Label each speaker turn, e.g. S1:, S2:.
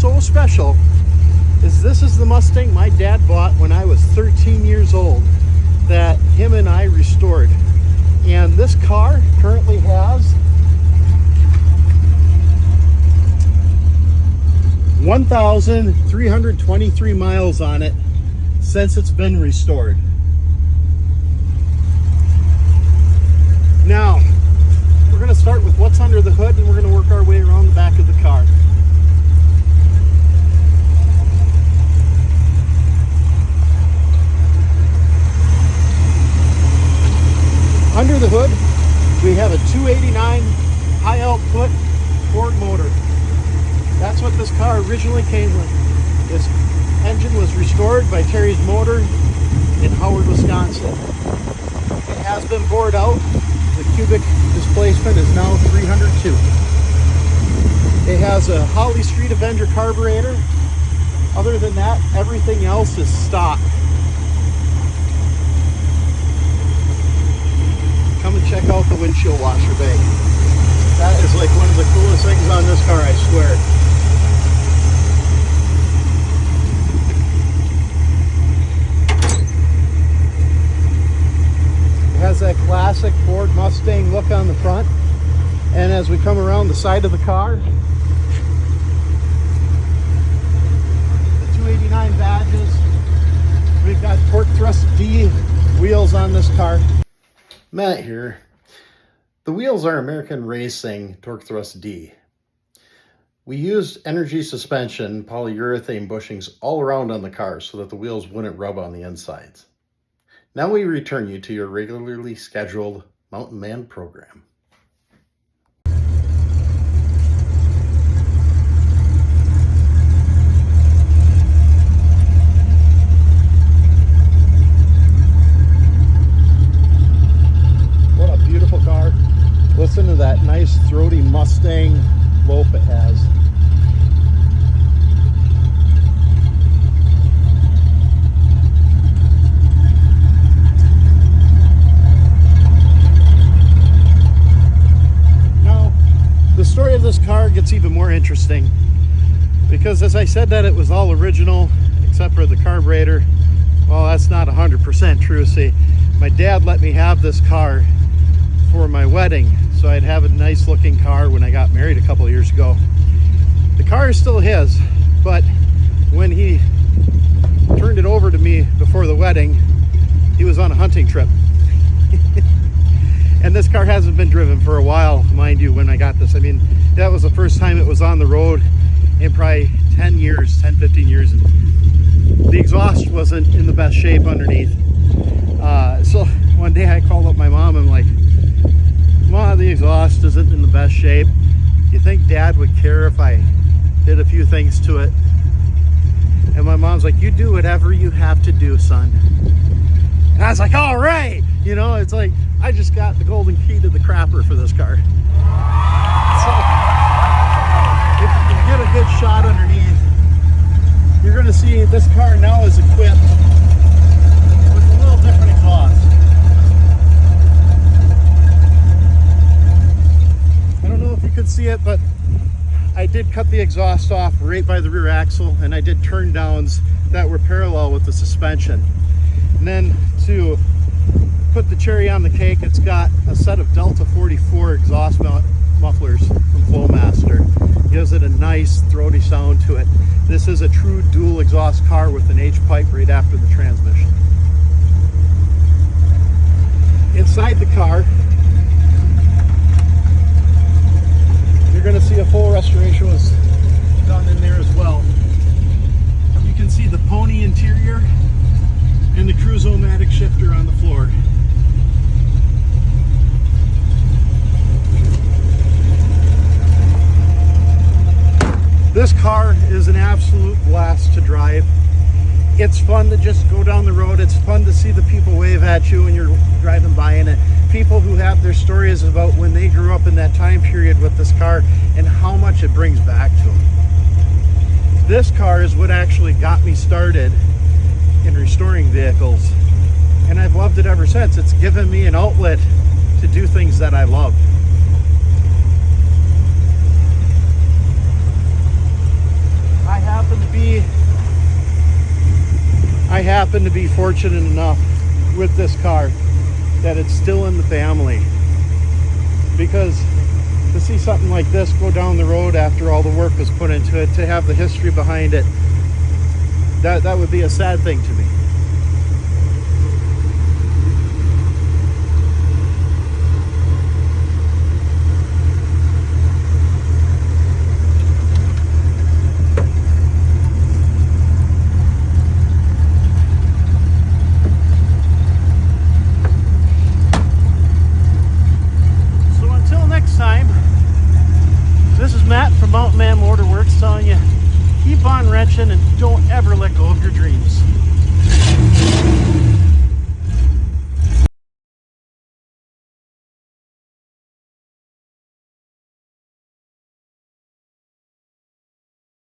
S1: so special is this is the Mustang my dad bought when I was 13 years old that him and I restored. And this car currently has 1,323 miles on it since it's been restored. Now, we're going to start with what's under the hood, and we're going to work our way around the back of the car. Under the hood, we have a 289 high output Ford motor. That's what this car originally came with. This engine was restored by Terry's Motor in Howard, Wisconsin. It has been bored out. The cubic displacement is now 302. It has a Holly Street Avenger carburetor. Other than that, everything else is stock. Come and check out the windshield washer bay. That is like one of the coolest things on this car, I swear. It has that classic Ford Mustang look on the front. And as we come around the side of the car, the 289 badges. We've got torque thrust D wheels on this car. Matt here. The wheels are American Racing Torque Thrust D. We used energy suspension polyurethane bushings all around on the car so that the wheels wouldn't rub on the insides. Now we return you to your regularly scheduled Mountain Man program. Listen to that nice throaty Mustang lope it has. Now, the story of this car gets even more interesting because as I said that it was all original except for the carburetor. Well, that's not 100% true. See, my dad let me have this car for my wedding, so I'd have a nice looking car when I got married a couple of years ago. The car is still his, but when he turned it over to me before the wedding, he was on a hunting trip. And this car hasn't been driven for a while, mind you, when I got this. I mean, that was the first time it was on the road in probably 10 years, 10, 15 years. And the exhaust wasn't in the best shape underneath. So one day I called up my mom and I'm like, "Mom, the exhaust isn't in the best shape. You think Dad would care if I did a few things to it?" And my mom's like, "You do whatever you have to do, son." And I was like, "All right." You know, it's like, I just got the golden key to the crapper for this car. So, if you can get a good shot underneath, you're going to see this car now is equipped with a little different exhaust. I don't know if you could see it, but I did cut the exhaust off right by the rear axle, and I did turn downs that were parallel with the suspension. And then to put the cherry on the cake, it's got a set of Delta 44 exhaust mufflers from Flowmaster. Gives it a nice throaty sound to it. This is a true dual exhaust car with an H-pipe right after the transmission. Inside the car, you're going to see a full restoration was done in there as well. You can see the pony interior and the Cruise-O-Matic shifter on the floor. This car is an absolute blast to drive. It's fun to just go down the road. It's fun to see the people wave at you when you're driving by in it. People who have their stories about when they grew up in that time period with this car and how much it brings back to them. This car is what actually got me started in restoring vehicles, and I've loved it ever since. It's given me an outlet to do things that I love. I happen to be fortunate enough with this car that it's still in the family, because to see something like this go down the road after all the work was put into it, to have the history behind it, that would be a sad thing to me. This is Matt from Mountain Man Motorworks telling you, keep on wrenching and don't ever let go of your dreams.